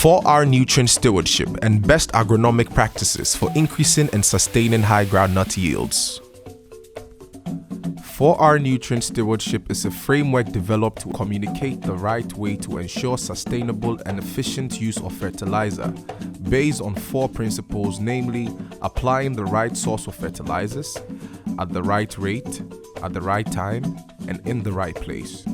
4R nutrient stewardship and best agronomic practices for increasing and sustaining high groundnut yields. 4R nutrient stewardship is a framework developed to communicate the right way to ensure sustainable and efficient use of fertilizer based on 4 principles, namely applying the right source of fertilizers at the right rate, at the right time, and in the right place.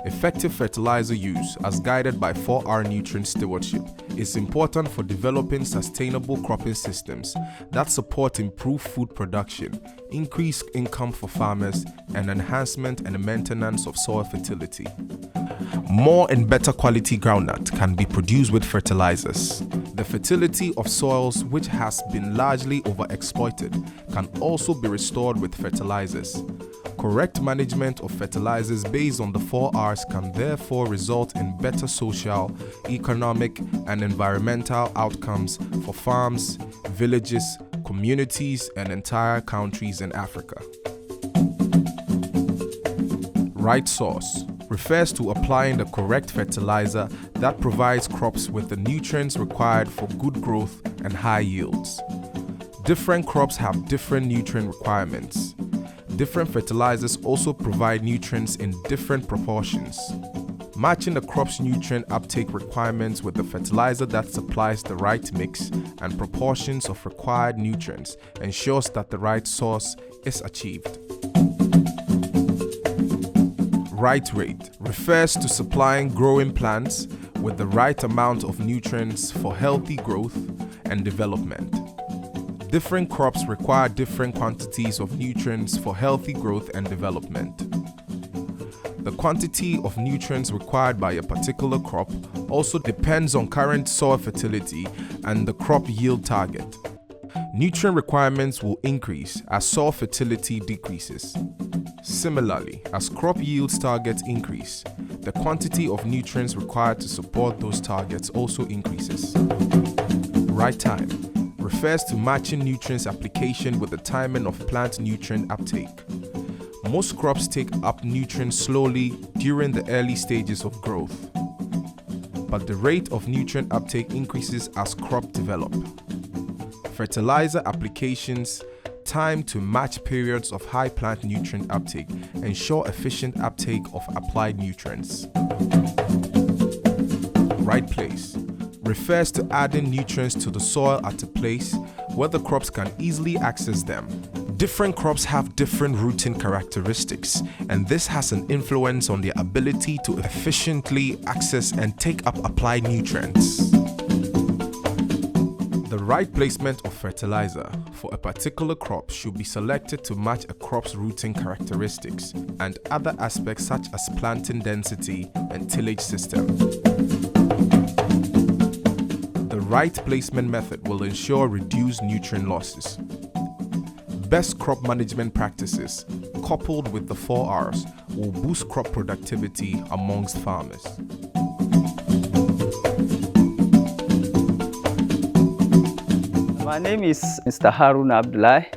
Effective fertilizer use, as guided by 4R nutrient stewardship, is important for developing sustainable cropping systems that support improved food production, increased income for farmers, and enhancement and maintenance of soil fertility. More and better quality groundnut can be produced with fertilizers. The fertility of soils, which has been largely overexploited, can also be restored with fertilizers. Correct management of fertilizers based on the 4Rs can therefore result in better social, economic, and environmental outcomes for farms, villages, communities, and entire countries in Africa. Right source refers to applying the correct fertilizer that provides crops with the nutrients required for good growth and high yields. Different crops have different nutrient requirements. Different fertilizers also provide nutrients in different proportions. Matching the crop's nutrient uptake requirements with the fertilizer that supplies the right mix and proportions of required nutrients ensures that the right source is achieved. Right rate refers to supplying growing plants with the right amount of nutrients for healthy growth and development. Different crops require different quantities of nutrients for healthy growth and development. The quantity of nutrients required by a particular crop also depends on current soil fertility and the crop yield target. Nutrient requirements will increase as soil fertility decreases. Similarly, as crop yields targets increase, the quantity of nutrients required to support those targets also increases. Right time refers to matching nutrients application with the timing of plant nutrient uptake. Most crops take up nutrients slowly during the early stages of growth, but the rate of nutrient uptake increases as crops develop. Fertilizer applications timed to match periods of high plant nutrient uptake ensure efficient uptake of applied nutrients. Right place refers to adding nutrients to the soil at a place where the crops can easily access them. Different crops have different rooting characteristics, and this has an influence on their ability to efficiently access and take up applied nutrients. The right placement of fertilizer for a particular crop should be selected to match a crop's rooting characteristics and other aspects such as planting density and tillage system. The right placement method will ensure reduced nutrient losses. Best crop management practices, coupled with the 4Rs, will boost crop productivity amongst farmers. My name is Mr. Harun Abdullahi,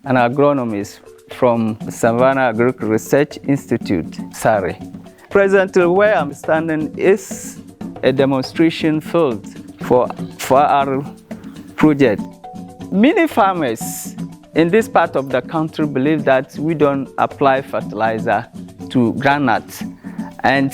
an agronomist from Savannah Agricultural Research Institute, Surrey. Presently, where I'm standing is a demonstration field for our project. Many farmers in this part of the country believe that we don't apply fertilizer to groundnuts, and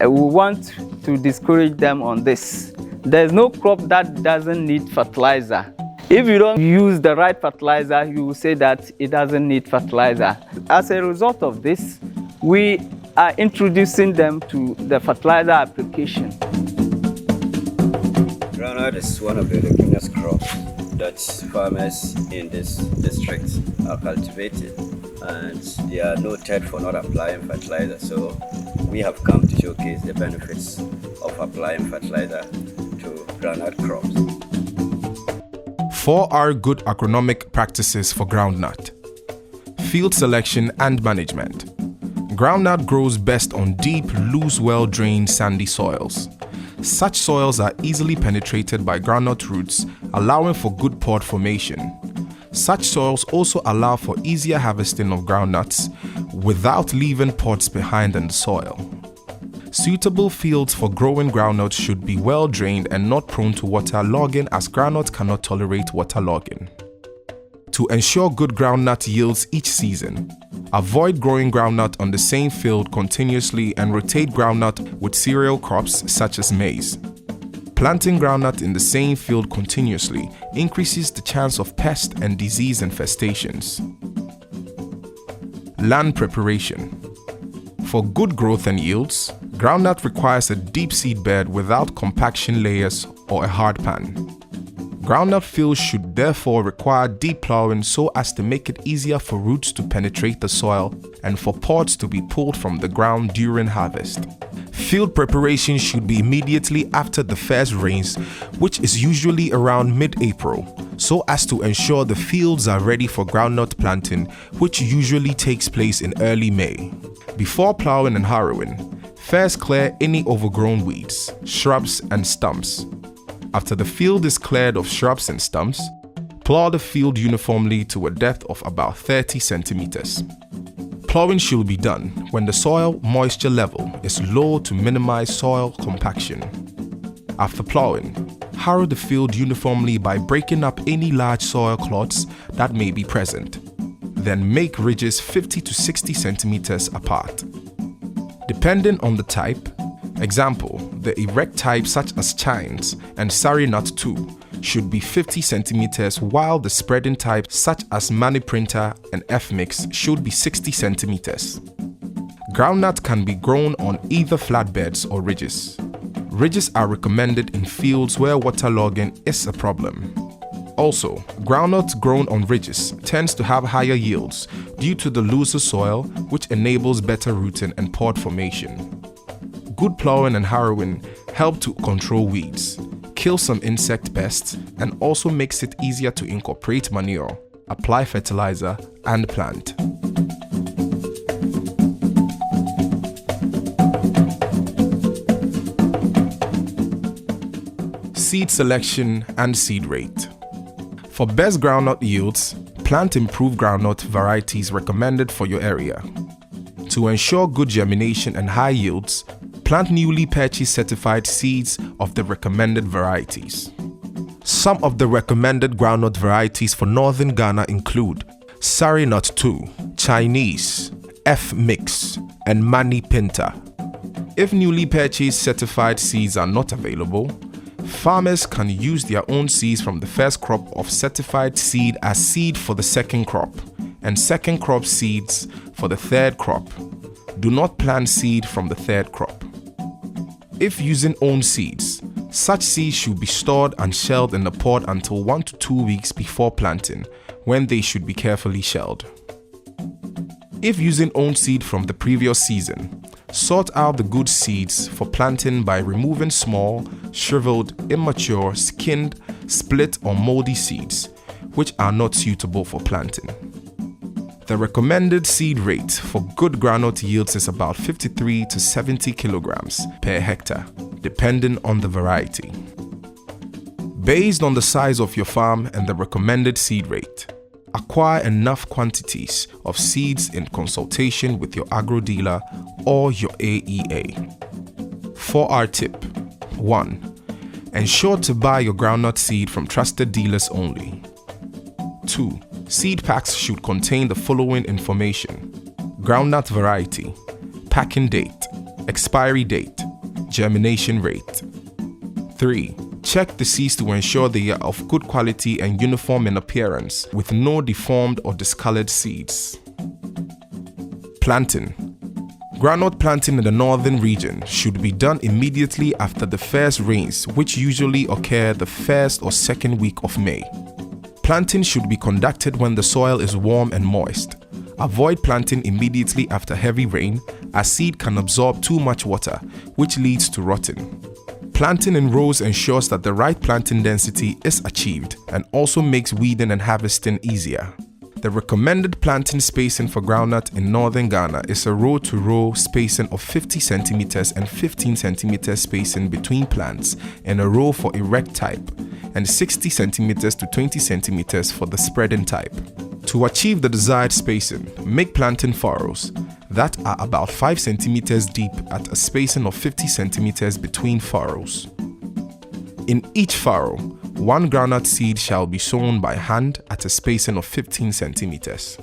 we want to discourage them on this. There's no crop that doesn't need fertilizer. If you don't use the right fertilizer, you will say that it doesn't need fertilizer. As a result of this, we are introducing them to the fertilizer application. Groundnut is one of the leguminous crops that farmers in this district are cultivating, and they are noted for not applying fertilizer. So we have come to showcase the benefits of applying fertilizer to groundnut crops. 4R good agronomic practices for groundnut. Field selection and management. Groundnut grows best on deep, loose, well-drained sandy soils. Such soils are easily penetrated by groundnut roots, allowing for good pod formation. Such soils also allow for easier harvesting of groundnuts without leaving pods behind in the soil. Suitable fields for growing groundnut should be well drained and not prone to waterlogging, as groundnut cannot tolerate waterlogging. To ensure good groundnut yields each season, avoid growing groundnut on the same field continuously and rotate groundnut with cereal crops such as maize. Planting groundnut in the same field continuously increases the chance of pest and disease infestations. Land preparation. For good growth and yields, groundnut requires a deep seed bed without compaction layers or a hard pan. Groundnut fields should therefore require deep plowing so as to make it easier for roots to penetrate the soil and for pods to be pulled from the ground during harvest. Field preparation should be immediately after the first rains, which is usually around mid-April, so as to ensure the fields are ready for groundnut planting, which usually takes place in early May. Before plowing and harrowing, first clear any overgrown weeds, shrubs and stumps. After the field is cleared of shrubs and stumps, plow the field uniformly to a depth of about 30 centimeters. Plowing should be done when the soil moisture level is low to minimize soil compaction. After plowing, harrow the field uniformly by breaking up any large soil clots that may be present. Then make ridges 50 to 60 centimeters apart. Depending on the type, example, the erect type such as chines and GROUNDNUT 2 should be 50 centimeters, while the spreading type such as Money Printer and F-Mix should be 60 centimeters. Groundnut can be grown on either flat beds or ridges. Ridges are recommended in fields where waterlogging is a problem. Also, groundnut grown on ridges tends to have higher yields due to the looser soil, which enables better rooting and pod formation. Good plowing and harrowing help to control weeds, kill some insect pests, and also makes it easier to incorporate manure, apply fertilizer, and plant. Seed selection and seed rate. For best groundnut yields, plant improved groundnut varieties recommended for your area. To ensure good germination and high yields, plant newly purchased certified seeds of the recommended varieties. Some of the recommended groundnut varieties for northern Ghana include GROUNDNUT 2, Chinese, F-Mix, and Money Printer. If newly purchased certified seeds are not available, farmers can use their own seeds from the first crop of certified seed as seed for the second crop, and second crop seeds for the third crop. Do not plant seed from the third crop. If using own seeds, such seeds should be stored and shelled in the pod until 1 to 2 weeks before planting, when they should be carefully shelled. If using own seed from the previous season, sort out the good seeds for planting by removing small, shriveled, immature, skinned, split or moldy seeds, which are not suitable for planting. The recommended seed rate for good groundnut yields is about 53 to 70 kilograms per hectare, depending on the variety. Based on the size of your farm and the recommended seed rate, acquire enough quantities of seeds in consultation with your agro dealer or your AEA. 4R tip. 1. Ensure to buy your groundnut seed from trusted dealers only. 2. Seed packs should contain the following information: groundnut variety, packing date, expiry date, germination rate. 3. Check the seeds to ensure they are of good quality and uniform in appearance, with no deformed or discolored seeds. Planting. Groundnut planting in the northern region should be done immediately after the first rains, which usually occur the first or second week of May. Planting should be conducted when the soil is warm and moist. Avoid planting immediately after heavy rain, as seed can absorb too much water, which leads to rotting. Planting in rows ensures that the right planting density is achieved and also makes weeding and harvesting easier. The recommended planting spacing for groundnut in northern Ghana is a row-to-row spacing of 50 centimeters and 15 centimeters spacing between plants in a row for erect type, and 60 centimeters to 20 centimeters for the spreading type. To achieve the desired spacing, make planting furrows, that are about 5 centimeters deep at a spacing of 50 centimeters between furrows. In each furrow, 1 groundnut seed shall be sown by hand at a spacing of 15 centimeters.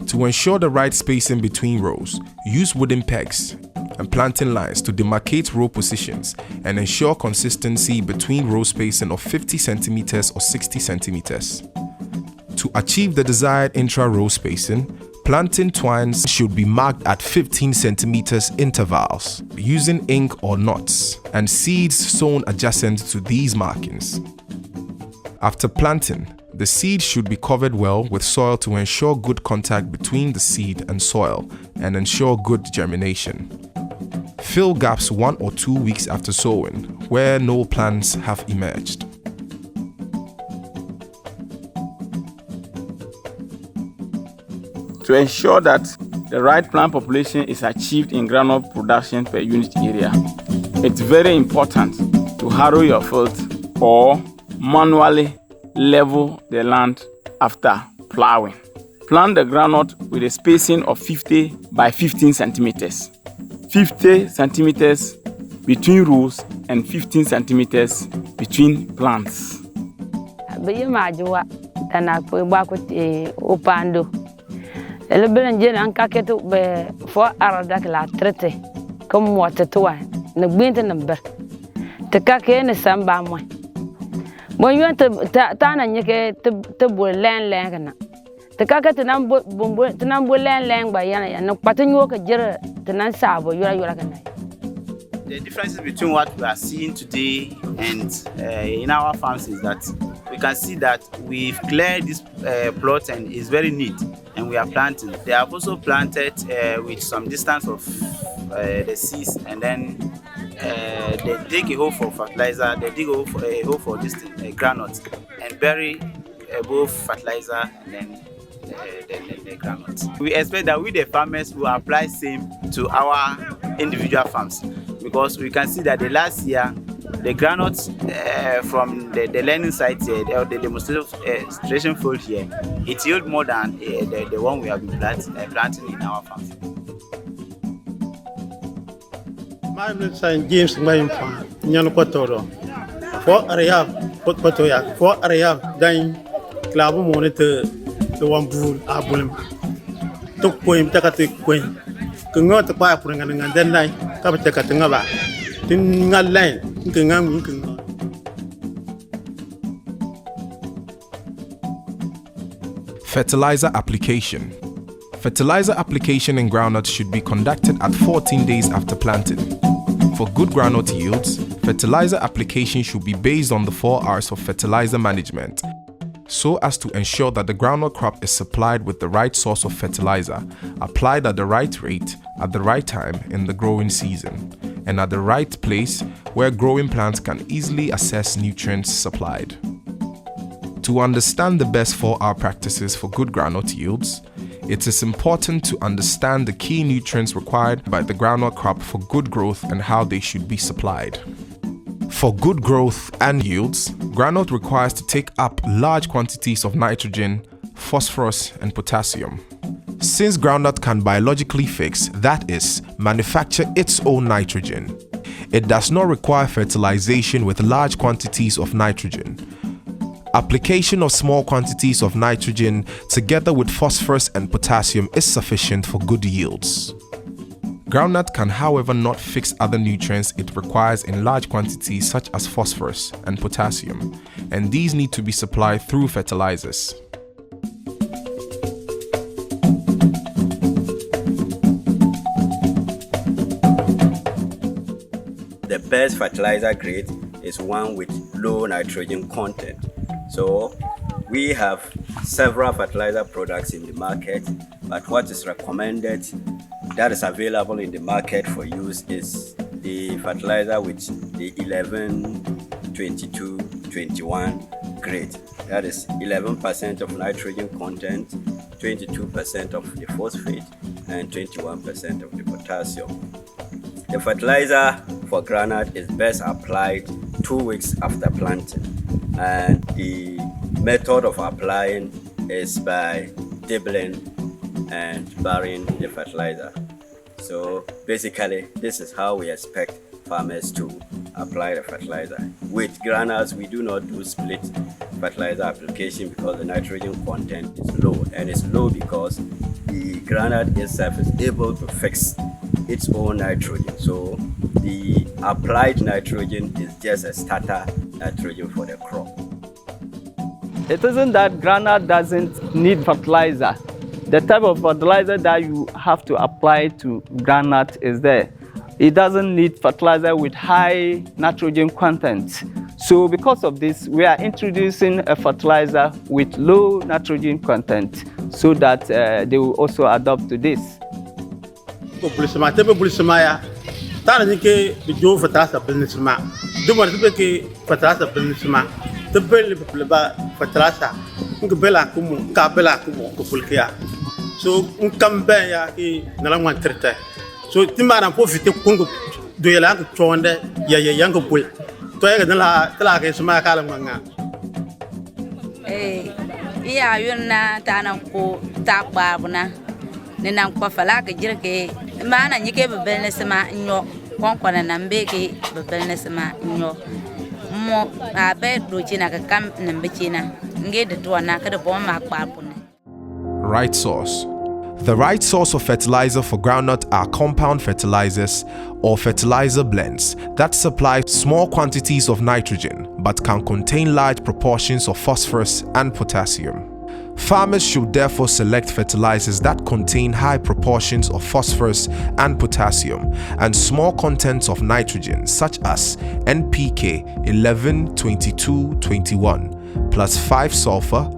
To ensure the right spacing between rows, use wooden pegs and planting lines to demarcate row positions and ensure consistency between row spacing of 50 centimeters or 60 centimeters. To achieve the desired intra-row spacing, planting twines should be marked at 15 centimeters intervals using ink or knots and seeds sown adjacent to these markings. After planting, the seed should be covered well with soil to ensure good contact between the seed and soil and ensure good germination. Fill gaps 1 or 2 weeks after sowing where no plants have emerged. To ensure that the right plant population is achieved in groundnut production per unit area, it's very important to harrow your field or manually level the land after plowing. Plant the groundnut with a spacing of 50 by 15 centimeters. 50 centimeters between rows and 15 centimeters between plants. Elebelen an kaketu be for aradak la traité comme wata toa na gbinta number te kake ne samba mo bon yo ta na nyeke te bo len kana te kake te nan bo len ba yana na patanyo ka jere te nan sabo yura kana. The differences between what we are seeing today and in our farms is that we can see that we've cleared this plot and it's very neat, and we are planting. They have also planted with some distance of the seeds, and then they dig a hole for fertilizer, they dig a hole for this groundnut, and bury both fertilizer and then the groundnut. We expect that we the farmers will apply same to our individual farms, because we can see that the last year the groundnuts from the learning site here, the demonstration field here, it yield more than the one we have been planting in our farms. My name is James Mayimfa, Nyanopotoro. For area, Potoya, for area, then Clavo monitor the one bull, Abulum. Took poem, Takati Queen. Kungo to buy for an and then I come to Katanaba. Didn't not line. Fertilizer application. Fertilizer application in groundnut should be conducted at 14 days after planting. For good groundnut yields, fertilizer application should be based on the 4 R's of fertilizer management, so as to ensure that the groundnut crop is supplied with the right source of fertilizer, applied at the right rate, at the right time in the growing season, and at the right place where growing plants can easily assess nutrients supplied. To understand the best 4R practices for good groundnut yields, it is important to understand the key nutrients required by the groundnut crop for good growth and how they should be supplied. For good growth and yields, groundnut requires to take up large quantities of nitrogen, phosphorus, and potassium. Since groundnut can biologically fix, that is, manufacture its own nitrogen, it does not require fertilization with large quantities of nitrogen. Application of small quantities of nitrogen together with phosphorus and potassium is sufficient for good yields. Groundnut can, however, not fix other nutrients it requires in large quantities such as phosphorus and potassium, and these need to be supplied through fertilizers. The best fertilizer grade is one with low nitrogen content. So we have several fertilizer products in the market, but what is recommended that is available in the market for use is the fertilizer with the 11, 22, 21 grade. That is 11% of nitrogen content, 22% of the phosphate, and 21% of the potassium. The fertilizer for groundnut is best applied 2 weeks after planting, and the method of applying is by dibbling and burying the fertilizer. So basically, this is how we expect farmers to apply the fertilizer. With granules, we do not do split fertilizer application because the nitrogen content is low, and it's low because the granule itself is able to fix its own nitrogen. So the applied nitrogen is just a starter nitrogen for the crop. It isn't that granule doesn't need fertilizer. The type of fertilizer that you have to apply to groundnut is there. It doesn't need fertilizer with high nitrogen content. So because of this, we are introducing a fertilizer with low nitrogen content so that they will also adopt to this. So unkambe ya ki nalangwan trete so timara profite kungu do yela ko chonde ya yango bul to ya na la ke suma kala nganga iya yunna tanan ko takbabuna ne nan ko fala ka jirke mana nyike bebelne sama nyo konkona nambe ke bebelne sama nyo mo abe do china ka kam nambe china ngede to na ka de bom makbabuna. Right source. The right source of fertilizer for groundnut are compound fertilizers or fertilizer blends that supply small quantities of nitrogen but can contain large proportions of phosphorus and potassium. Farmers should therefore select fertilizers that contain high proportions of phosphorus and potassium and small contents of nitrogen such as NPK 11-22-21 plus 5 sulfur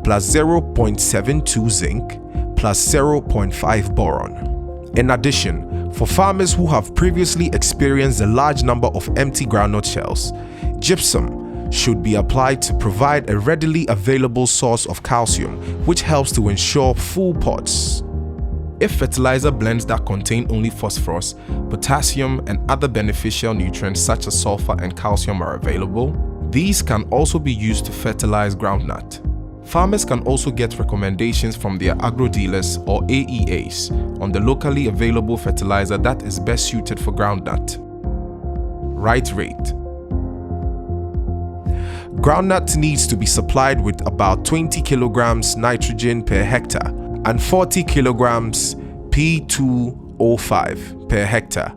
plus 0.72 zinc plus 0.5 boron. In addition, for farmers who have previously experienced a large number of empty groundnut shells, gypsum should be applied to provide a readily available source of calcium, which helps to ensure full pods. If fertilizer blends that contain only phosphorus, potassium, and other beneficial nutrients such as sulfur and calcium are available, these can also be used to fertilize groundnut. Farmers can also get recommendations from their agro dealers or AEAs on the locally available fertilizer that is best suited for groundnut. Right rate. Groundnut needs to be supplied with about 20 kilograms nitrogen per hectare and 40 kilograms P2O5 per hectare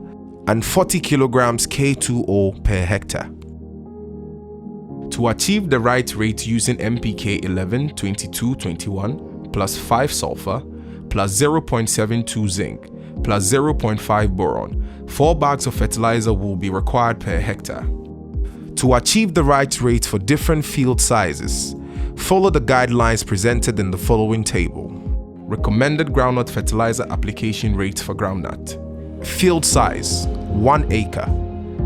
and 40 kilograms K2O per hectare. To achieve the right rate using NPK 11-22-21 plus 5 sulfur plus 0.72 zinc plus 0.5 boron, 4 bags of fertilizer will be required per hectare. To achieve the right rate for different field sizes, follow the guidelines presented in the following table. Recommended groundnut fertilizer application rates for groundnut. Field size 1 acre.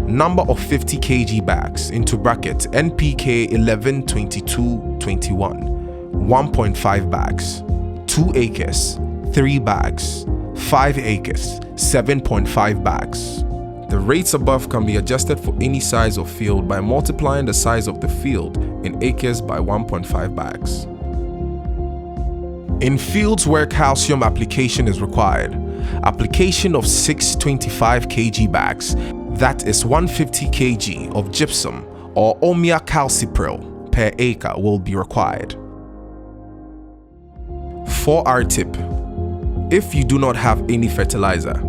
Number of 50 kg bags into bracket NPK 11-22-21 1.5 bags, 2 acres 3 bags, 5 acres 7.5 bags. The rates above can be adjusted for any size of field by multiplying the size of the field in acres by 1.5 bags. In fields where calcium application is required, application of 6 25 kg bags, that is 150 kg of gypsum or omia calcipril per acre will be required. For our tip, if you do not have any fertilizer,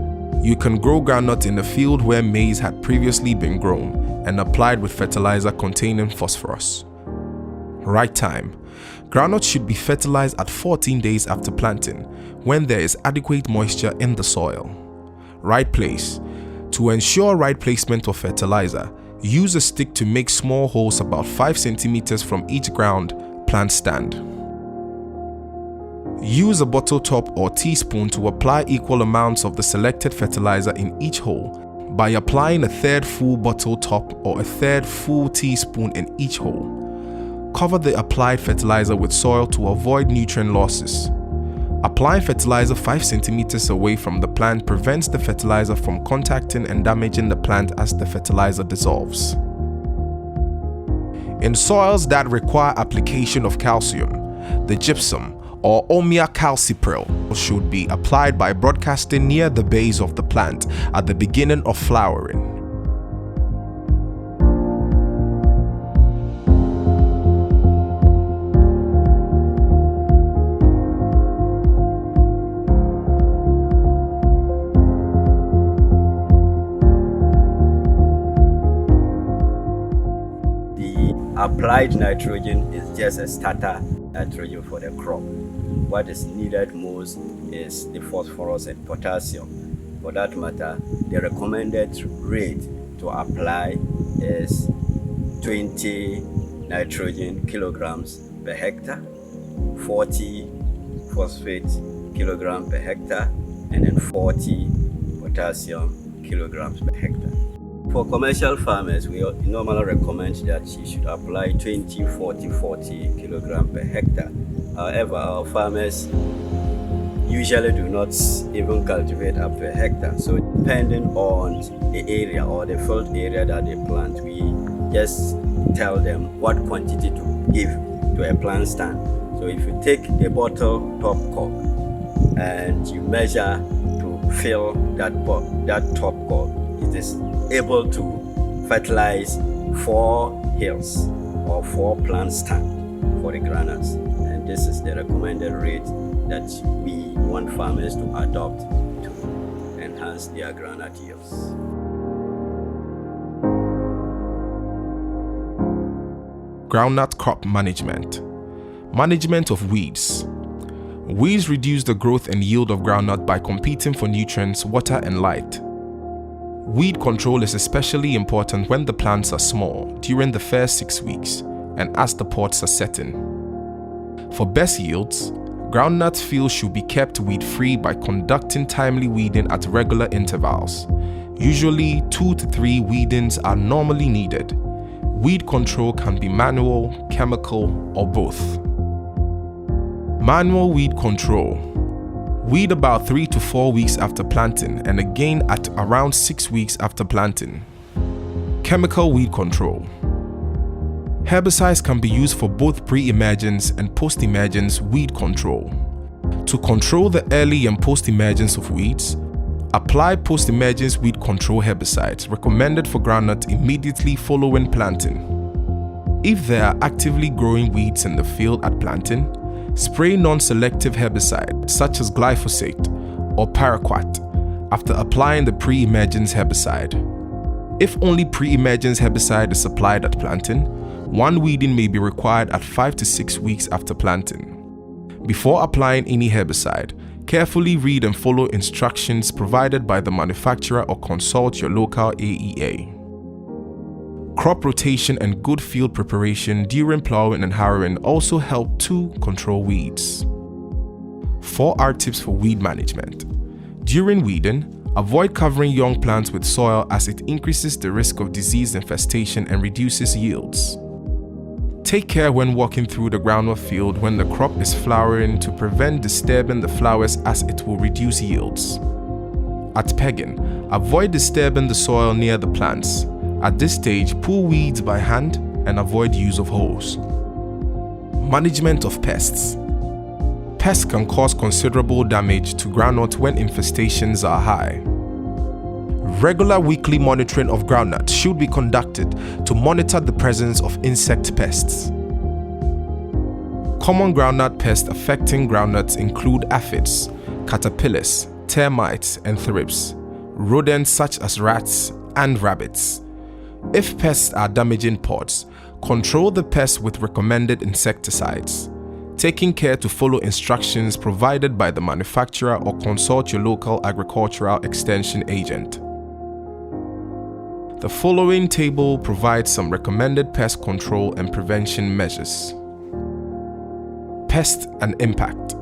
you can grow groundnut in a field where maize had previously been grown and applied with fertilizer containing phosphorus. Right time. Groundnut should be fertilized at 14 days after planting when there is adequate moisture in the soil. Right place. To ensure right placement of fertilizer, use a stick to make small holes about 5 centimeters from each ground plant stand. Use a bottle top or teaspoon to apply equal amounts of the selected fertilizer in each hole by applying a third full bottle top or a third full teaspoon in each hole. Cover the applied fertilizer with soil to avoid nutrient losses. Applying fertilizer 5 centimeters away from the plant prevents the fertilizer from contacting and damaging the plant as the fertilizer dissolves. In soils that require application of calcium, the gypsum or omiacalcipril should be applied by broadcasting near the base of the plant at the beginning of flowering. Applied nitrogen is just a starter nitrogen for the crop. What is needed most is the phosphorus and potassium. For that matter, the recommended rate to apply is 20 nitrogen kilograms per hectare, 40 phosphate kilogram per hectare, and then 40 potassium kilograms per hectare. For commercial farmers, we normally recommend that you should apply 20, 40, 40 kilogram per hectare. However, our farmers usually do not even cultivate up to a hectare. So depending on the area or the field area that they plant, we just tell them what quantity to give to a plant stand. So if you take the bottle top cork and you measure to fill that top cork, it is able to fertilize 4 hills or 4 plant stands for the groundnuts, and this is the recommended rate that we want farmers to adopt to enhance their groundnut yields. Groundnut crop management. Management of weeds. Weeds reduce the growth and yield of groundnut by competing for nutrients, water, and light. Weed control is especially important when the plants are small during the first 6 weeks and as the pods are setting. For best yields, groundnut fields should be kept weed-free by conducting timely weeding at regular intervals. Usually 2 to 3 weedings are normally needed. Weed control can be manual, chemical, or both. Manual weed control. Weed about 3 to 4 weeks after planting and again at around 6 weeks after planting. Chemical weed control. Herbicides can be used for both pre-emergence and post-emergence weed control. To control the early and post-emergence of weeds, apply post-emergence weed control herbicides recommended for groundnut immediately following planting. If there are actively growing weeds in the field at planting, spray non-selective herbicide such as glyphosate or paraquat after applying the pre-emergence herbicide. If only pre-emergence herbicide is applied at planting, one weeding may be required at 5 to 6 weeks after planting. Before applying any herbicide, carefully read and follow instructions provided by the manufacturer or consult your local AEA. Crop rotation and good field preparation during plowing and harrowing also help to control weeds. 4R tips for weed management. During weeding, avoid covering young plants with soil as it increases the risk of disease infestation and reduces yields. Take care when walking through the groundnut field when the crop is flowering to prevent disturbing the flowers as it will reduce yields. At pegging, avoid disturbing the soil near the plants. At this stage, pull weeds by hand and avoid use of hoes. Management of pests. Pests can cause considerable damage to groundnut when infestations are high. Regular weekly monitoring of groundnut should be conducted to monitor the presence of insect pests. Common groundnut pests affecting groundnuts include aphids, caterpillars, termites, and thrips, rodents such as rats and rabbits. If pests are damaging pods, control the pests with recommended insecticides, taking care to follow instructions provided by the manufacturer or consult your local agricultural extension agent. The following table provides some recommended pest control and prevention measures. Pest and impact.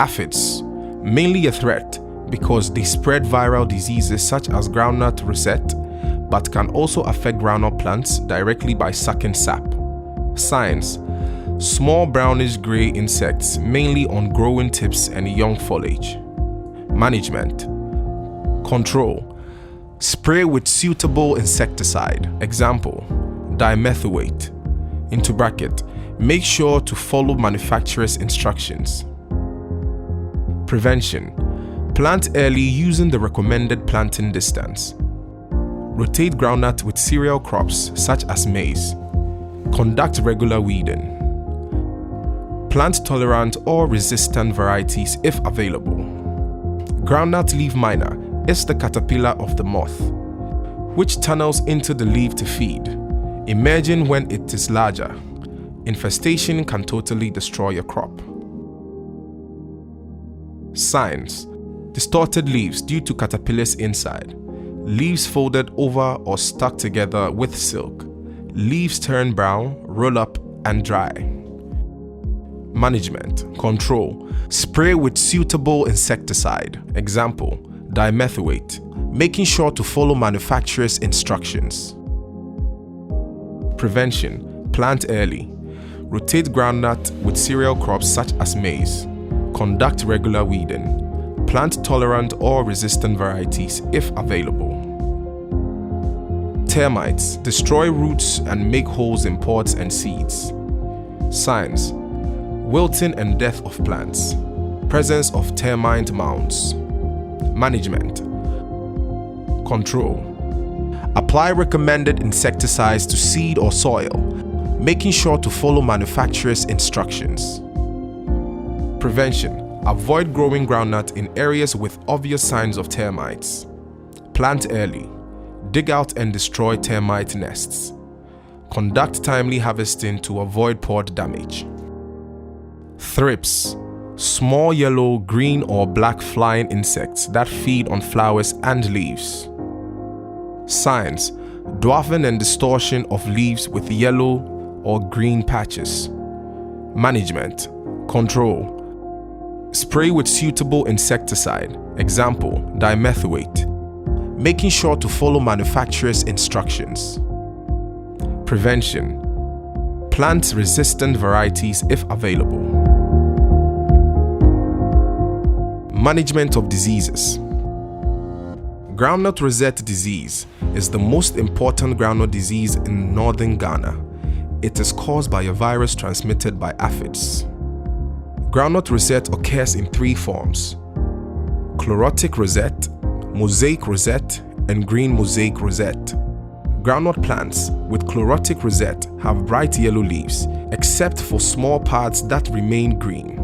Aphids, mainly a threat because they spread viral diseases such as groundnut rosette, but can also affect groundnut plants directly by sucking sap. Signs: small brownish gray insects mainly on growing tips and young foliage. Management. Control. Spray with suitable insecticide. Example: dimethoate. Into bracket, Make sure to follow manufacturer's instructions. Prevention. Plant early using the recommended planting distance. Rotate groundnut with cereal crops such as maize. Conduct regular weeding. Plant tolerant or resistant varieties if available. Groundnut leaf miner is the caterpillar of the moth, which tunnels into the leaf to feed, emerging when it is larger. Infestation can totally destroy your crop. Signs: distorted leaves due to caterpillars inside. Leaves folded over or stuck together with silk. Leaves turn brown, roll up, and dry. Management. Control. Spray with suitable insecticide. Example, dimethylate. Making sure to follow manufacturer's instructions. Prevention. Plant early. Rotate groundnut with cereal crops such as maize. Conduct regular weeding. Plant tolerant or resistant varieties if available. Termites destroy roots and make holes in pods and seeds. Signs: wilting and death of plants. Presence of termite mounds. Management. Control. Apply recommended insecticides to seed or soil, making sure to follow manufacturer's instructions. Prevention. Avoid growing groundnut in areas with obvious signs of termites. Plant early. Dig out and destroy termite nests. Conduct timely harvesting to avoid pod damage. Thrips. Small yellow, green, or black flying insects that feed on flowers and leaves. Signs: dwarfing and distortion of leaves with yellow or green patches. Management. Control. Spray with suitable insecticide. Example, dimethylate. Making sure to follow manufacturer's instructions. Prevention. Plant resistant varieties if available. Management of diseases. Groundnut rosette disease is the most important groundnut disease in northern Ghana. It is caused by a virus transmitted by aphids. Groundnut rosette occurs in 3 forms: chlorotic rosette, mosaic rosette, and green mosaic rosette. Groundnut plants with chlorotic rosette have bright yellow leaves, except for small parts that remain green.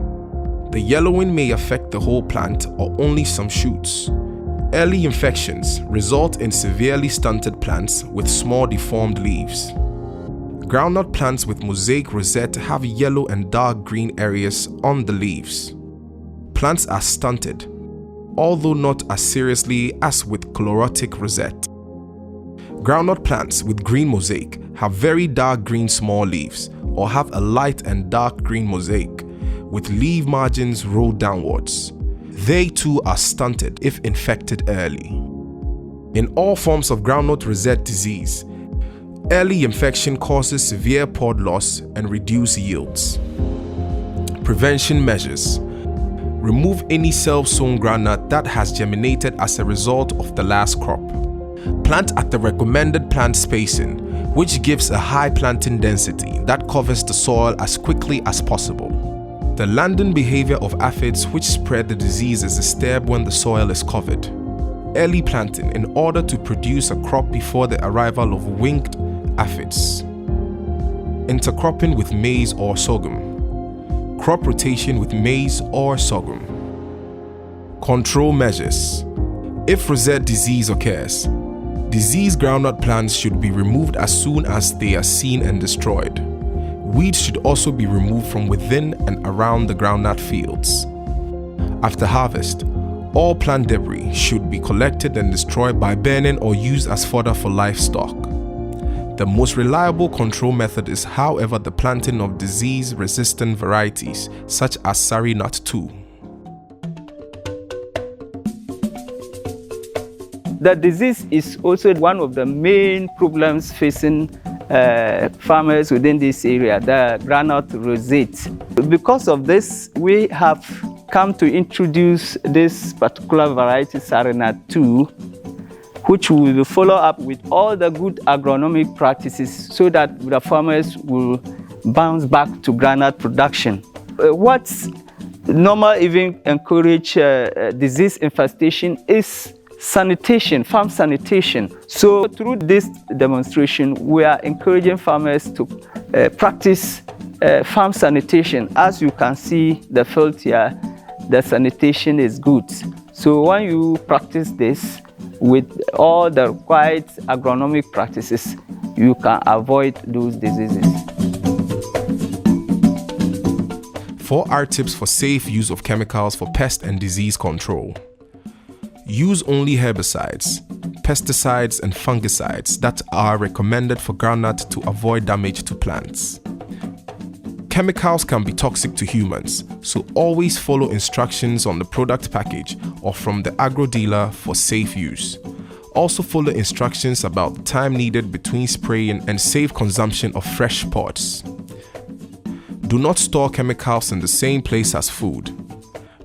The yellowing may affect the whole plant or only some shoots. Early infections result in severely stunted plants with small deformed leaves. Groundnut plants with mosaic rosette have yellow and dark green areas on the leaves. Plants are stunted, although not as seriously as with chlorotic rosette. Groundnut plants with green mosaic have very dark green small leaves or have a light and dark green mosaic with leaf margins rolled downwards. They too are stunted if infected early. In all forms of groundnut rosette disease, early infection causes severe pod loss and reduced yields. Prevention measures. Remove any self-sown groundnut that has germinated as a result of the last crop. Plant at the recommended plant spacing, which gives a high planting density that covers the soil as quickly as possible. The landing behavior of aphids which spread the disease is disturbed when the soil is covered. Early planting in order to produce a crop before the arrival of winged aphids. Intercropping with maize or sorghum. Crop rotation with maize or sorghum. Control measures. If rosette disease occurs, diseased groundnut plants should be removed as soon as they are seen and destroyed. Weeds should also be removed from within and around the groundnut fields. After harvest, all plant debris should be collected and destroyed by burning or used as fodder for livestock. The most reliable control method is, however, the planting of disease-resistant varieties such as Sari Nut 2. The disease is also one of the main problems facing farmers within this area, the groundnut rosette. Because of this, we have come to introduce this particular variety, Sari Nut 2, which we will follow up with all the good agronomic practices so that the farmers will bounce back to groundnut production. What's normal even encourage disease infestation is sanitation, farm sanitation. So through this demonstration, we are encouraging farmers to practice farm sanitation. As you can see the field here, the sanitation is good. So when you practice this with all the required agronomic practices, you can avoid those diseases. 4R tips for safe use of chemicals for pest and disease control. Use only herbicides, pesticides and fungicides that are recommended for groundnut to avoid damage to plants. Chemicals can be toxic to humans, so always follow instructions on the product package or from the agro dealer for safe use. Also follow instructions about the time needed between spraying and safe consumption of fresh pods. Do not store chemicals in the same place as food.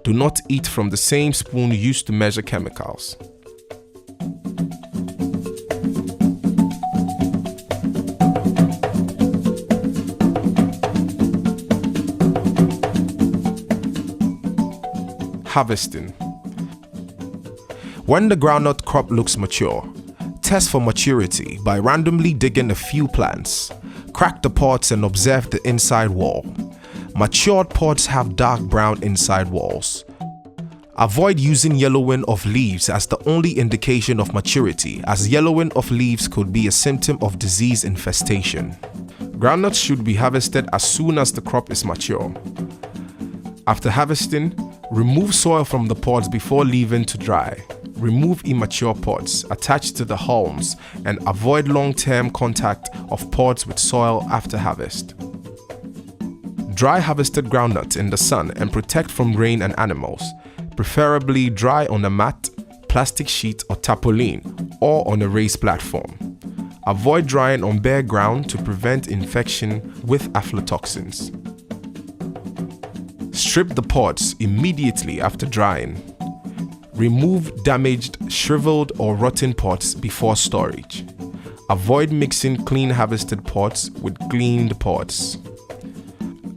Do not eat from the same spoon used to measure chemicals. Harvesting. When the groundnut crop looks mature, test for maturity by randomly digging a few plants. Crack the pods and observe the inside wall. Matured pods have dark brown inside walls. Avoid using yellowing of leaves as the only indication of maturity, as yellowing of leaves could be a symptom of disease infestation. Groundnuts should be harvested as soon as the crop is mature. After harvesting, remove soil from the pods before leaving to dry. Remove immature pods attached to the hulls and avoid long-term contact of pods with soil after harvest. Dry harvested groundnut in the sun and protect from rain and animals, preferably dry on a mat, plastic sheet or tarpaulin, or on a raised platform. Avoid drying on bare ground to prevent infection with aflatoxins. Strip the pods immediately after drying. Remove damaged, shriveled or rotten pods before storage. Avoid mixing clean harvested pods with cleaned pods.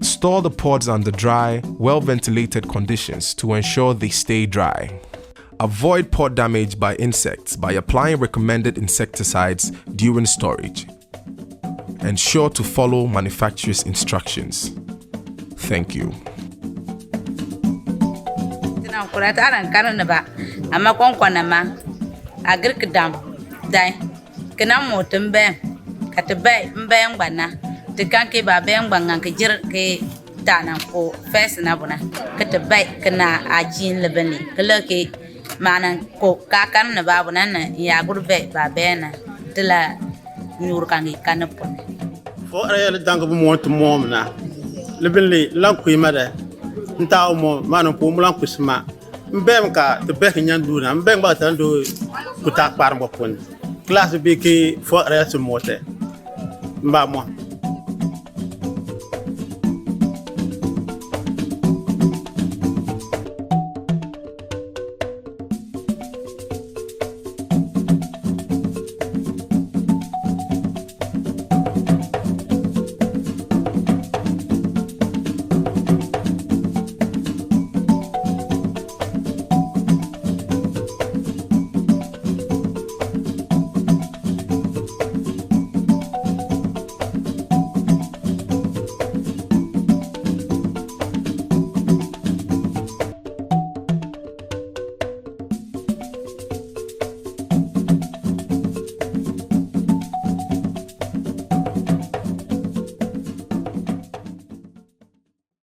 Store the pods under dry, well-ventilated conditions to ensure they stay dry. Avoid pod damage by insects by applying recommended insecticides during storage. Ensure to follow manufacturer's instructions. Thank you. Kurataran karana ba amma konkona ma agirk dam dai kana motum be katbe mbe ngwana tikanke ba be ngbangan ke jir ke danan ko fes na buna katbe kana ajin lebani kalake manan ko kakan na ba buna na ya gurbe ba be na tila nyur kan kanapon fo ayel dango bu mo to mom na lebeli lankuy mada ntaw mo manan ko mulan kusma mbem ka te bek nyanduna mbem ba tan do kutak par mbopon classe bi ki fo reste mote mba mo